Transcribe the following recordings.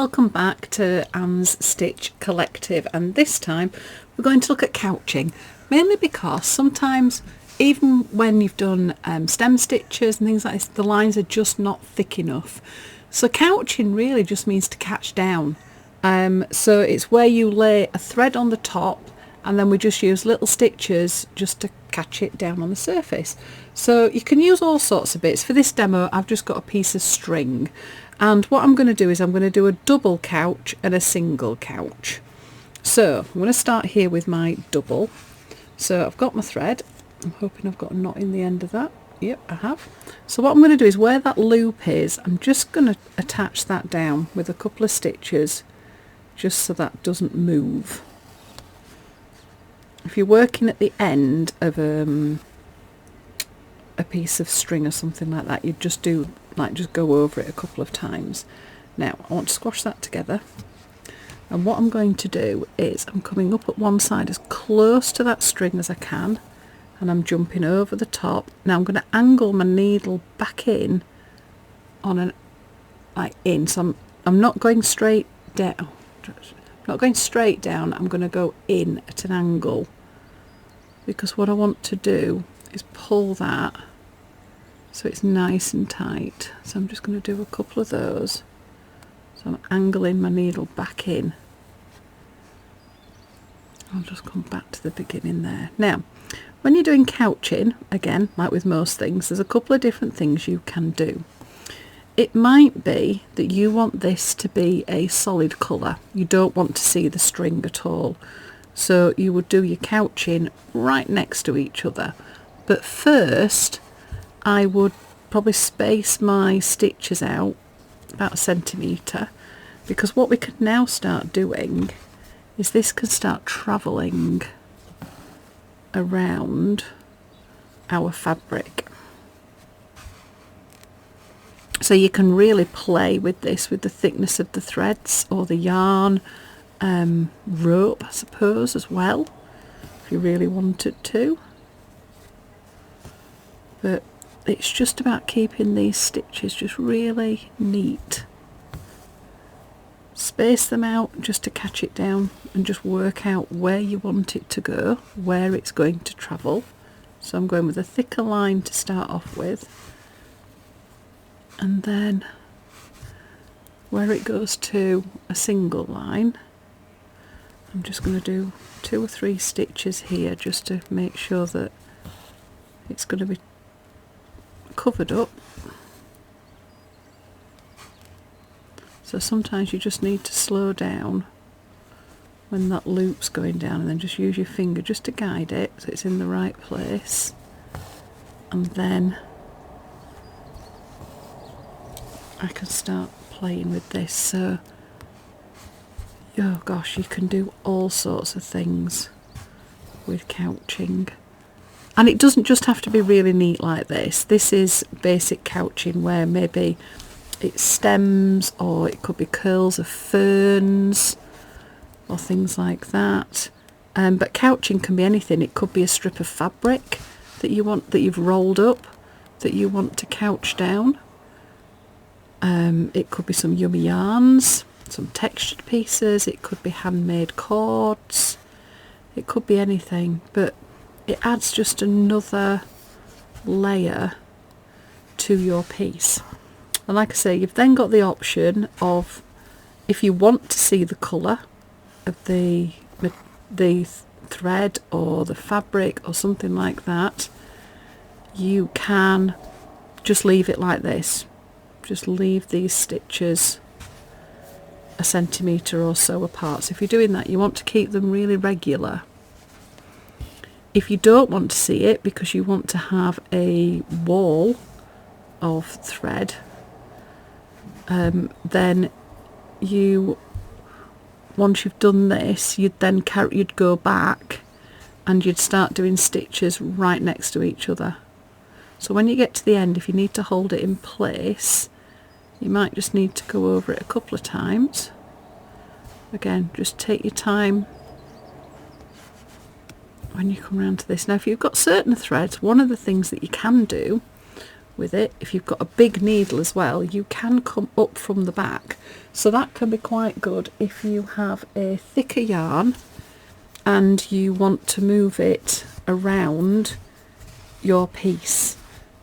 Welcome back to Anne's Stitch Collective, and this time we're going to look at couching, mainly because sometimes even when you've done stem stitches and things like this, the lines are just not thick enough. So couching really just means to catch down. So it's where you lay a thread on the top and then we just use little stitches just to catch it down on the surface. So you can use all sorts of bits. For this demo I've just got a piece of string, and what I'm going to do is I'm going to do a double couch and a single couch. So I'm going to start here with my double. So I've got my thread. I'm hoping I've got a knot in the end of that. Yep, I have. So what I'm going to do is where that loop is, I'm just going to attach that down with a couple of stitches just so that doesn't move. If you're working at the end of a piece of string or something like that, you just do just go over it a couple of times. Now I want to squash that together, and what I'm going to do is I'm coming up at one side as close to that string as I can, and I'm jumping over the top. Now I'm going to angle my needle back in on an so I'm not going straight down. Not going straight down, I'm going to go in at an angle, because what I want to do is pull that so it's nice and tight. So I'm just going to do a couple of those. So I'm angling my needle back in. I'll just come back to the beginning there. Now when you're doing couching, again like with most things, there's a couple of different things you can do. It might be that you want this to be a solid colour. You don't want to see the string at all. So you would do your couching right next to each other. But first, I would probably space my stitches out about 1 centimetre, because what we can now start doing is this can start travelling around our fabric. So you can really play with this, with the thickness of the threads or the yarn, rope I suppose as well, if you really wanted to. But it's just about keeping these stitches just really neat. Space them out just to catch it down and just work out where you want it to go, where it's going to travel. So I'm going with a thicker line to start off with, and then where it goes to a single line, I'm just going to do 2 or 3 stitches here just to make sure that it's going to be covered up. So sometimes you just need to slow down when that loop's going down, and then just use your finger just to guide it so it's in the right place, and then I can start playing with this. So oh gosh, you can do all sorts of things with couching, and it doesn't just have to be really neat like this. This is basic couching where maybe it's stems, or it could be curls of ferns or things like that. But couching can be anything. It could be a strip of fabric that you want, that you've rolled up, that you want to couch down. It could be some yummy yarns, some textured pieces, it could be handmade cords, it could be anything, but it adds just another layer to your piece. And like I say, you've then got the option of, if you want to see the colour of the thread or the fabric or something like that, you can just leave it like this. Just leave these stitches 1 centimetre or so apart. So if you're doing that, you want to keep them really regular. If you don't want to see it because you want to have a wall of thread, then once you've done this, you'd go back and you'd start doing stitches right next to each other. So when you get to the end, if you need to hold it in place, you might just need to go over it a couple of times. Again, just take your time when you come around to this. Now if you've got certain threads, one of the things that you can do with it. If you've got a big needle as well, you can come up from the back, so that can be quite good if you have a thicker yarn and you want to move it around your piece.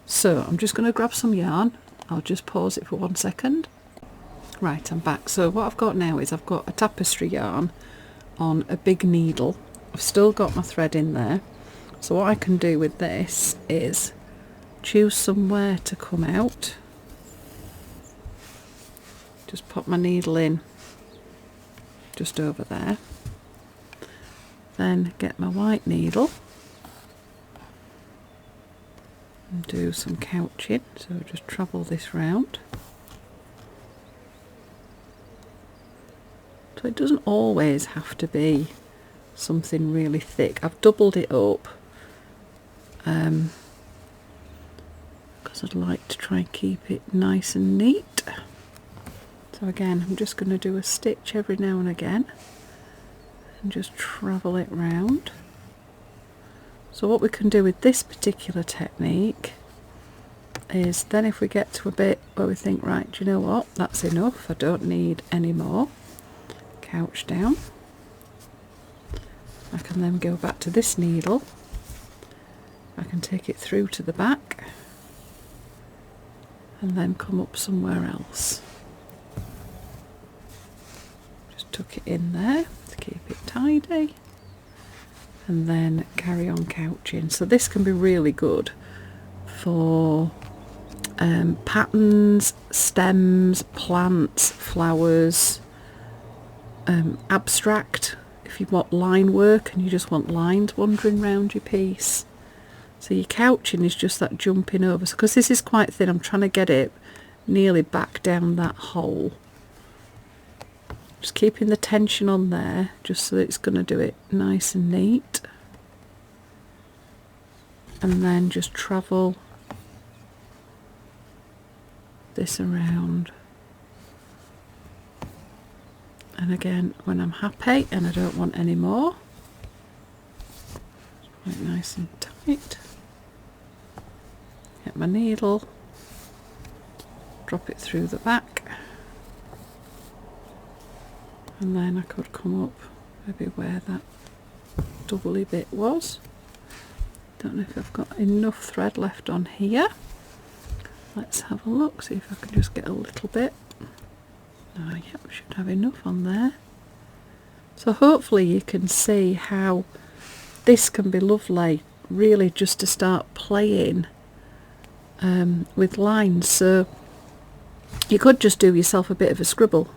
So I'm just going to grab some yarn. I'll just pause it for 1 second. Right, I'm back. So what I've got now is I've got a tapestry yarn on a big needle. I've still got my thread in there. So what I can do with this is choose somewhere to come out. Just pop my needle in just over there. Then get my white needle and do some couching. So just travel this round. So it doesn't always have to be something really thick. I've doubled it up because I'd like to try and keep it nice and neat. So again, I'm just going to do a stitch every now and again and just travel it round. So what we can do with this particular technique is then if we get to a bit where we think, right, do you know what, that's enough, I don't need any more, couch down. I can then go back to this needle. I can take it through to the back and then come up somewhere else. Just tuck it in there to keep it tidy and then carry on couching. So this can be really good for patterns, stems, plants, flowers, abstract. If you want line work and you just want lines wandering around your piece. So your couching is just that jumping over. So because this is quite thin, I'm trying to get it nearly back down that hole. Just keeping the tension on there, just so that it's going to do it nice and neat. And then just travel this around. And again, when I'm happy and I don't want any more, quite nice and tight. Get my needle, drop it through the back, and then I could come up maybe where that doubly bit was. Don't know if I've got enough thread left on here. Let's have a look, see if I can just get a little bit. Oh, yep, we should have enough on there. So hopefully you can see how this can be lovely, really, just to start playing with lines. So you could just do yourself a bit of a scribble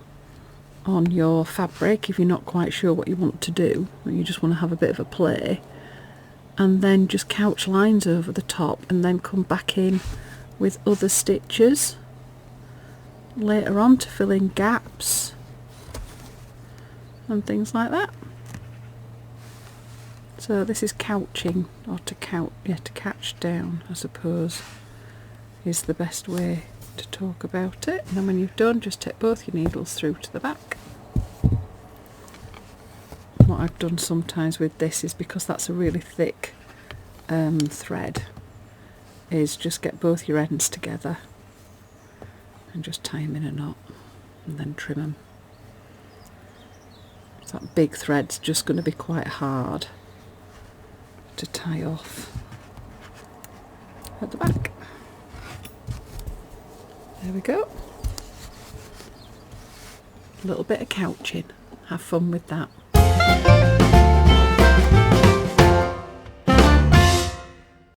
on your fabric if you're not quite sure what you want to do, or you just want to have a bit of a play, and then just couch lines over the top and then come back in with other stitches later on to fill in gaps and things like that. So this is couching, or to catch down, I suppose, is the best way to talk about it. And then when you've done, just take both your needles through to the back. What I've done sometimes with this is, because that's a really thick thread, is just get both your ends together and just tie them in a knot and then trim them. So that big thread's just going to be quite hard to tie off at the back. There we go. A little bit of couching. Have fun with that.